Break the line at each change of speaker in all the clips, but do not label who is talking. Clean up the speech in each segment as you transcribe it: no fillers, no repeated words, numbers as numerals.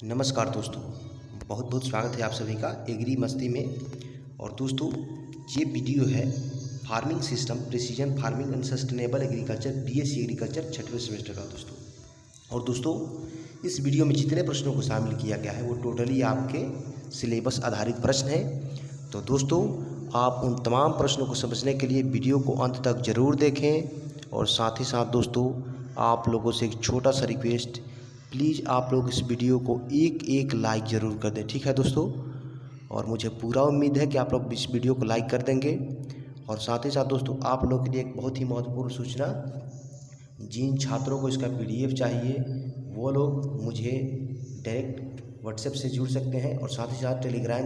नमस्कार दोस्तों, बहुत बहुत स्वागत है आप सभी का एग्री मस्ती में। और दोस्तों, ये वीडियो है farming system, precision farming and sustainable agriculture, BSc agriculture छठवें सेमेस्टर का दोस्तों। और दोस्तों, इस वीडियो में जितने प्रश्नों को शामिल किया गया है वो टोटली आपके सिलेबस आधारित प्रश्न हैं। तो दोस्तों, आप उन तमाम प्रश्नों को समझने के लिए वीडियो को अंत तक ज़रूर देखें। और साथ ही साथ दोस्तों, आप लोगों से एक छोटा सा रिक्वेस्ट, प्लीज़ आप लोग इस वीडियो को एक लाइक ज़रूर कर दें, ठीक है दोस्तों। और मुझे पूरा उम्मीद है कि आप लोग इस वीडियो को लाइक कर देंगे। और साथ ही साथ दोस्तों, आप लोग के लिए एक बहुत ही महत्वपूर्ण सूचना, जिन छात्रों को इसका पीडीएफ चाहिए वो लोग मुझे डायरेक्ट व्हाट्सएप से जुड़ सकते हैं। और साथ ही साथ टेलीग्राम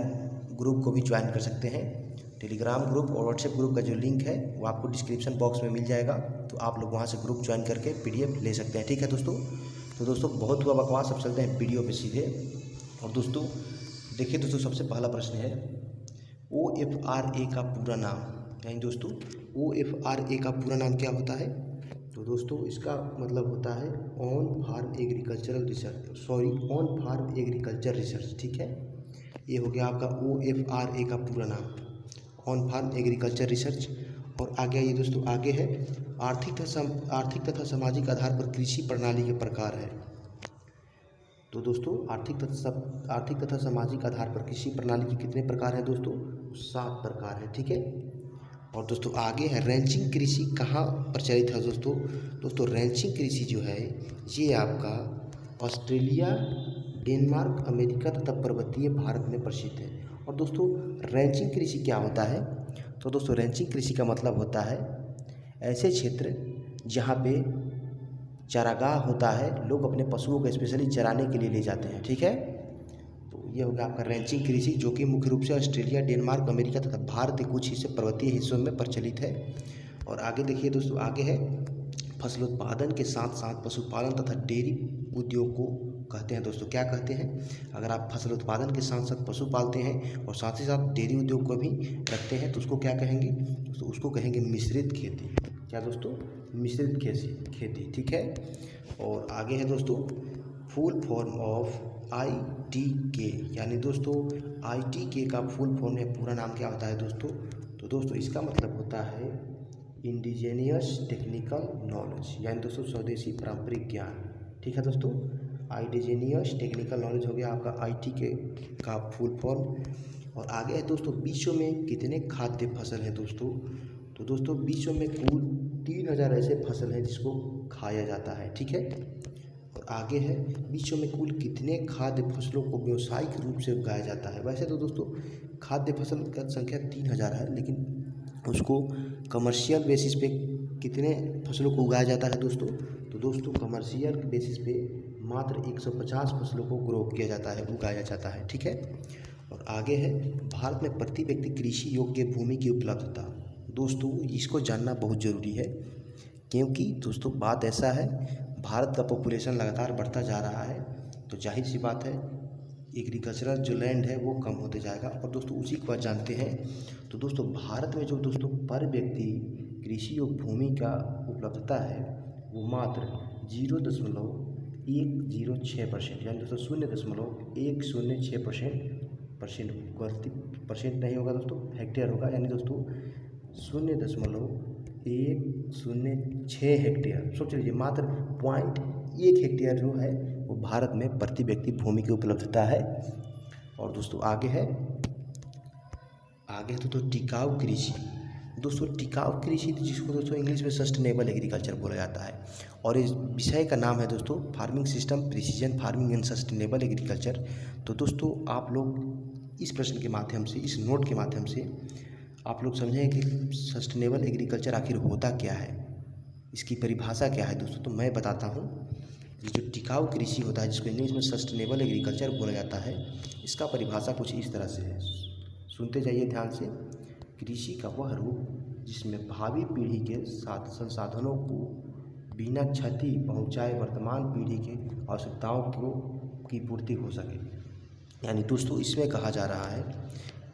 ग्रुप को भी ज्वाइन कर सकते हैं। टेलीग्राम ग्रुप और व्हाट्सएप ग्रुप का जो लिंक है वो आपको डिस्क्रिप्शन बॉक्स में मिल जाएगा, तो आप लोग वहाँ से ग्रुप ज्वाइन करके पीडीएफ ले सकते हैं, ठीक है दोस्तों। तो दोस्तों, बहुत हुआ बकवास, अब चलते हैं वीडियो पे सीधे। और दोस्तों देखिए दोस्तों, सबसे पहला प्रश्न है OFRA का पूरा नाम, यानी दोस्तों OFRA का पूरा नाम क्या होता है? तो दोस्तों, इसका मतलब होता है on farm agricultural research, on farm agriculture research, ठीक है। ये हो गया आपका OFRA का पूरा नाम, ऑन फार्म एग्रीकल्चर रिसर्च। और आगे आइए दोस्तों, आगे है आर्थिक तथा सामाजिक आधार पर कृषि प्रणाली के प्रकार है। तो दोस्तों, आर्थिक तथा सामाजिक आधार पर कृषि प्रणाली के कितने प्रकार हैं दोस्तों? 7 प्रकार है, ठीक है। और दोस्तों आगे है रैंचिंग कृषि कहाँ प्रचलित है दोस्तों? दोस्तों, रैंचिंग कृषि जो है ये आपका ऑस्ट्रेलिया, डेनमार्क, अमेरिका तथा पर्वतीय भारत में प्रसिद्ध है। और दोस्तों, रैंचिंग कृषि क्या होता है? तो दोस्तों, रैंचिंग कृषि का मतलब होता है ऐसे क्षेत्र जहाँ पे चारागाह होता है, लोग अपने पशुओं को स्पेशली चराने के लिए ले जाते हैं, ठीक है। तो ये होगा आपका रैंचिंग कृषि, जो कि मुख्य रूप से ऑस्ट्रेलिया, डेनमार्क, अमेरिका तथा भारत के कुछ हिस्से पर्वतीय हिस्सों में प्रचलित है। और आगे देखिए दोस्तों, आगे है फसलोत्पादन के साथ साथ पशुपालन तथा डेयरी उद्योग को कहते हैं दोस्तों। क्या कहते हैं? अगर आप फसल उत्पादन के साथ साथ पशु पालते हैं और साथ ही साथ डेयरी उद्योग को भी रखते हैं तो उसको क्या कहेंगे? तो उसको कहेंगे मिश्रित खेती। क्या दोस्तों? मिश्रित खेती, ठीक है। और आगे है दोस्तों फुल फॉर्म ऑफ ITK, यानी दोस्तों ITK का फुल फॉर्म है, पूरा नाम क्या होता है दोस्तों? तो दोस्तों, इसका मतलब होता है इंडिजेनियस टेक्निकल नॉलेज, यानी दोस्तों स्वदेशी पारंपरिक ज्ञान, ठीक है दोस्तों। इंडिजेनियस टेक्निकल नॉलेज हो गया आपका ITK का फुल फॉर्म। और आगे है दोस्तों विश्व में कितने खाद्य फसल हैं दोस्तों? तो दोस्तों, विश्व में कुल 3000 ऐसे फसल हैं जिसको खाया जाता है, ठीक है। और आगे है विश्व में कुल कितने खाद्य फसलों को व्यावसायिक रूप से उगाया जाता है? वैसे तो दोस्तों खाद्य फसल का संख्या 3000 है, लेकिन उसको कमर्शियल बेसिस पे कितने फसलों को उगाया जाता है दोस्तों? तो दोस्तों, कमर्शियल बेसिस पे मात्र 150 फसलों को ग्रो किया जाता है, उगाया जाता है, ठीक है। और आगे है भारत में प्रति व्यक्ति कृषि योग्य भूमि की उपलब्धता। दोस्तों, इसको जानना बहुत ज़रूरी है, क्योंकि दोस्तों बात ऐसा है, भारत का पॉपुलेशन लगातार बढ़ता जा रहा है, तो जाहिर सी बात है एग्रीकल्चरल जो लैंड है वो कम होते जाएगा। और दोस्तों उसी को बात जानते हैं। तो दोस्तों, भारत में जो दोस्तों पर व्यक्ति कृषि योग्य भूमि का उपलब्धता है वो मात्र 0.106%, यानी दोस्तों 0.106% परसेंट नहीं होगा दोस्तों, हेक्टेयर होगा, यानी दोस्तों 0.106 हेक्टेयर। सोच लीजिए, मात्र 0.1 हेक्टेयर जो है वो भारत में प्रति व्यक्ति भूमि की उपलब्धता है। और दोस्तों आगे है दोस्तों टिकाऊ कृषि। दोस्तों, टिकाऊ कृषि जिसको दोस्तों इंग्लिश में सस्टेनेबल एग्रीकल्चर बोला जाता है, और इस विषय का नाम है दोस्तों farming system, precision farming and sustainable agriculture. तो दोस्तों, आप लोग इस प्रश्न के माध्यम से, इस नोट के माध्यम से आप लोग समझें कि सस्टेनेबल एग्रीकल्चर आखिर होता क्या है, इसकी परिभाषा क्या है दोस्तों। तो मैं बताता हूँ। ये जो टिकाऊ कृषि होता है, जिसको इंग्लिश में सस्टेनेबल एग्रीकल्चर बोला जाता है, इसका परिभाषा कुछ इस तरह से है, सुनते जाइए ध्यान से। कृषि का वह रूप जिसमें भावी पीढ़ी के साथ संसाधनों को बिना क्षति पहुंचाए वर्तमान पीढ़ी के आवश्यकताओं की पूर्ति हो सके। यानी दोस्तों, इसमें कहा जा रहा है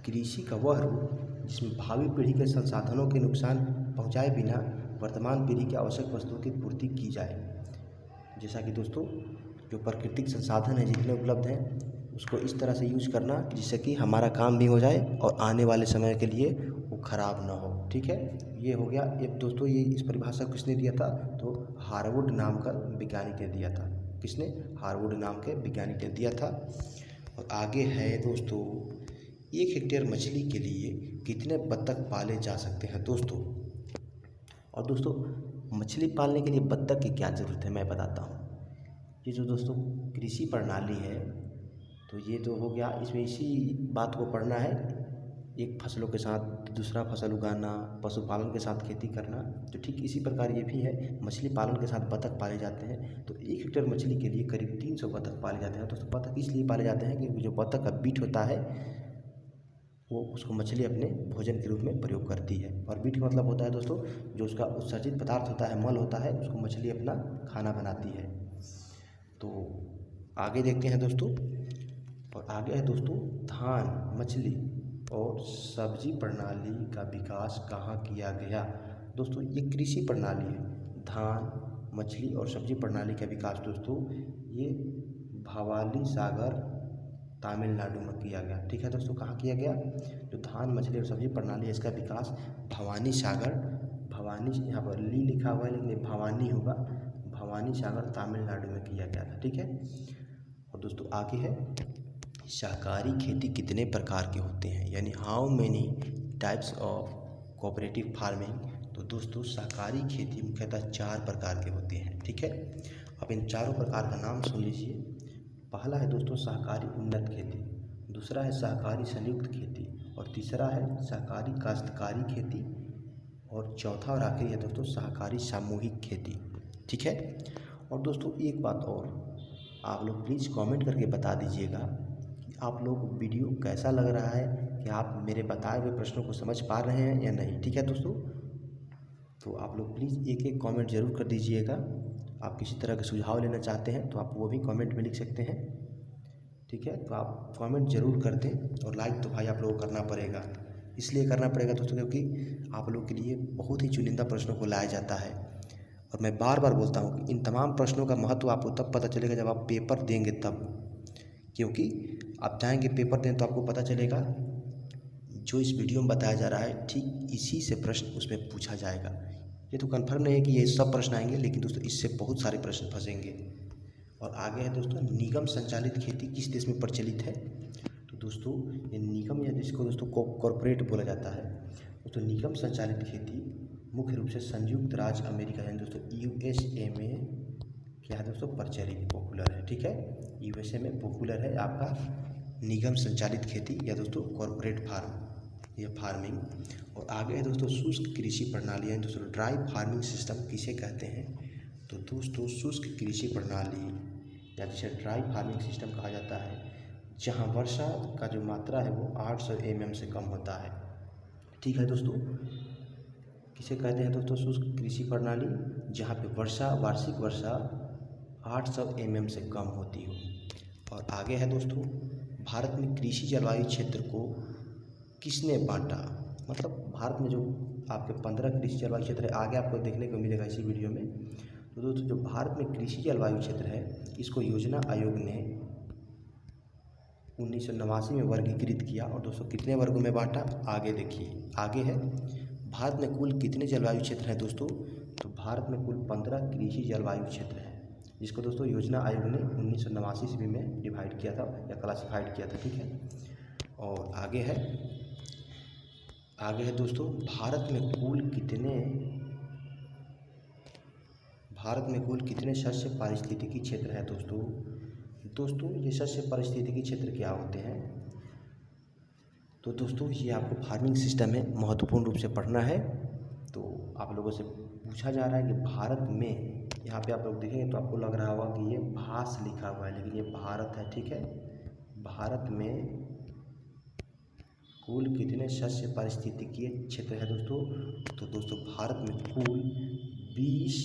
कृषि का वह रूप जिसमें भावी पीढ़ी के संसाधनों के नुकसान पहुंचाए बिना वर्तमान पीढ़ी की आवश्यक वस्तुओं की पूर्ति की जाए। जैसा कि दोस्तों जो प्राकृतिक संसाधन है जितने उपलब्ध हैं उसको इस तरह से यूज करना जिससे कि हमारा काम भी हो जाए और आने वाले समय के लिए वो ख़राब ना हो। ठीक है, ये हो गया। एक दोस्तों ये इस परिभाषा को किसने दिया था, तो हार्वुड नाम का वैज्ञानिक ने दिया था। किसने, हार्वुड नाम के वैज्ञानिक ने दिया था। और आगे है दोस्तों, 1 हेक्टेयर मछली के लिए कितने बत्तख पाले जा सकते हैं दोस्तों। और दोस्तों मछली पालने के लिए बत्तख की क्या ज़रूरत है मैं बताता हूँ। ये जो दोस्तों कृषि प्रणाली है तो ये तो हो गया, इसमें इसी बात को पढ़ना है, एक फसलों के साथ दूसरा फसल उगाना, पशुपालन के साथ खेती करना। तो ठीक इसी प्रकार ये भी है, मछली पालन के साथ बत्तख पाले जाते हैं। तो 1 हेक्टेयर मछली के लिए करीब 300 बत्तख पाले जाते हैं। तो बत्तख इसलिए पाले जाते हैं कि जो बत्तख का बीट होता है वो उसको मछली अपने भोजन के रूप में प्रयोग करती है। और बीट का मतलब होता है दोस्तों जो उसका उत्सर्जित पदार्थ होता है, मल होता है, उसको मछली अपना खाना बनाती है। तो आगे देखते हैं दोस्तों। और आगे है दोस्तों, धान, मछली और सब्जी प्रणाली का विकास कहाँ किया गया। दोस्तों ये कृषि प्रणाली है, धान, मछली और सब्जी प्रणाली का विकास दोस्तों ये भवानी सागर तमिलनाडु में किया गया। ठीक है दोस्तों, कहाँ किया गया, जो धान, मछली और सब्जी प्रणाली है इसका विकास भवानी सागर, भवानी यहाँ पर ली लिखा हुआ है लेकिन ये भवानी होगा, भवानी सागर तमिलनाडु में किया गया था। ठीक है। और दोस्तों आगे है, सहकारी खेती कितने प्रकार के होते हैं, यानी how many types of cooperative farming. तो दोस्तों सहकारी खेती मुख्यतः 4 प्रकार के होते हैं। ठीक है, अब इन चारों प्रकार का नाम सुन लीजिए। पहला है दोस्तों सहकारी उन्नत खेती, दूसरा है सहकारी संयुक्त खेती, और तीसरा है सहकारी काश्तकारी खेती, और चौथा और आखिरी है दोस्तों सहकारी सामूहिक खेती। ठीक है। और दोस्तों एक बात और, आप लोग प्लीज़ कमेंट करके बता दीजिएगा कि आप लोग वीडियो कैसा लग रहा है, कि आप मेरे बताए हुए प्रश्नों को समझ पा रहे हैं या नहीं। ठीक है दोस्तों, तो आप लोग प्लीज़ एक एक कमेंट ज़रूर कर दीजिएगा। आप किसी तरह का सुझाव लेना चाहते हैं तो आप वो भी कमेंट में लिख सकते हैं। ठीक है, तो आप कमेंट ज़रूर कर दें। और लाइक तो भाई आप लोगों को करना पड़ेगा, इसलिए करना पड़ेगा दोस्तों क्योंकि आप लोगों के लिए बहुत ही चुनिंदा प्रश्नों को लाया जाता है। और मैं बार बार बोलता हूँ कि इन तमाम प्रश्नों का महत्व आपको तब पता चलेगा जब आप पेपर देंगे तब, क्योंकि आप जाएंगे पेपर दें तो आपको पता चलेगा जो इस वीडियो में बताया जा रहा है ठीक इसी से प्रश्न उसमें पूछा जाएगा। ये तो कंफर्म नहीं है कि ये सब प्रश्न आएंगे, लेकिन दोस्तों इससे बहुत सारे प्रश्न फंसेंगे। और आगे है दोस्तों, निगम संचालित खेती किस देश में प्रचलित है। तो दोस्तों ये निगम या जिसको दोस्तों कॉर्पोरेट बोला जाता है, दोस्तों निगम संचालित खेती मुख्य रूप से संयुक्त राज्य अमेरिका यानी दोस्तों USA में क्या है दोस्तों प्रचलित, पॉपुलर है। ठीक है, USA में पॉपुलर है आपका निगम संचालित खेती या दोस्तों कॉर्पोरेट फार्मिंग। और आगे है दोस्तों शुष्क कृषि प्रणाली यानी दोस्तों ड्राई फार्मिंग सिस्टम किसे कहते हैं। तो दोस्तों शुष्क कृषि प्रणाली या जिसे ड्राई फार्मिंग सिस्टम कहा जाता है, जहां वर्षा का जो मात्रा है वो 800 mm से कम होता है। ठीक है दोस्तों, किसे कहते हैं दोस्तों शुष्क कृषि प्रणाली, जहां पे वार्षिक वर्षा 800 mm से कम होती हो। और आगे है दोस्तों, भारत में कृषि जलवायु क्षेत्र को किसने बांटा, मतलब भारत में जो आपके 15 कृषि जलवायु क्षेत्र है, आगे आपको देखने को मिलेगा इसी वीडियो में। तो दोस्तों जो भारत में कृषि जलवायु क्षेत्र है इसको योजना आयोग ने 1989 में वर्गीकृत किया। और दोस्तों कितने वर्गों में बांटा, आगे देखिए। आगे है, भारत में कुल कितने जलवायु क्षेत्र हैं दोस्तों। तो भारत में कुल 15 कृषि जलवायु क्षेत्र हैं, जिसको दोस्तों योजना आयोग ने 1989 ईस्वी में डिवाइड किया था या क्लासिफाइड किया था। ठीक है। और आगे है दोस्तों, भारत में कुल कितने शस्य पारिस्थितिकी क्षेत्र हैं दोस्तों ये शस्य पारिस्थितिकी क्षेत्र क्या होते हैं। तो दोस्तों ये आपको फार्मिंग सिस्टम में महत्वपूर्ण रूप से पढ़ना है। तो आप लोगों से पूछा जा रहा है कि भारत में, यहाँ पे आप लोग देखेंगे तो आपको लग रहा होगा कि ये भास लिखा हुआ है, लेकिन ये भारत है। ठीक है, भारत में कुल कितने शस्य पारिस्थितिकीय क्षेत्र है दोस्तों। तो दोस्तों भारत में कुल 20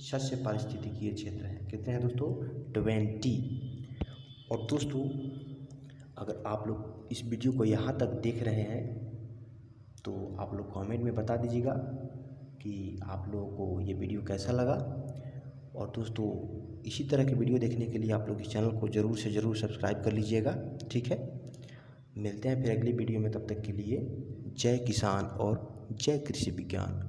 शस्य पारिस्थितिकीय क्षेत्र हैं। कितने हैं दोस्तों, 20। और दोस्तों अगर आप लोग इस वीडियो को यहाँ तक देख रहे हैं तो आप लोग कमेंट में बता दीजिएगा कि आप लोगों को ये वीडियो कैसा लगा। और दोस्तों इसी तरह के वीडियो देखने के लिए आप लोग इस चैनल को ज़रूर से ज़रूर सब्सक्राइब कर लीजिएगा। ठीक है, मिलते हैं फिर अगली वीडियो में, तब तक के लिए जय किसान और जय कृषि विज्ञान।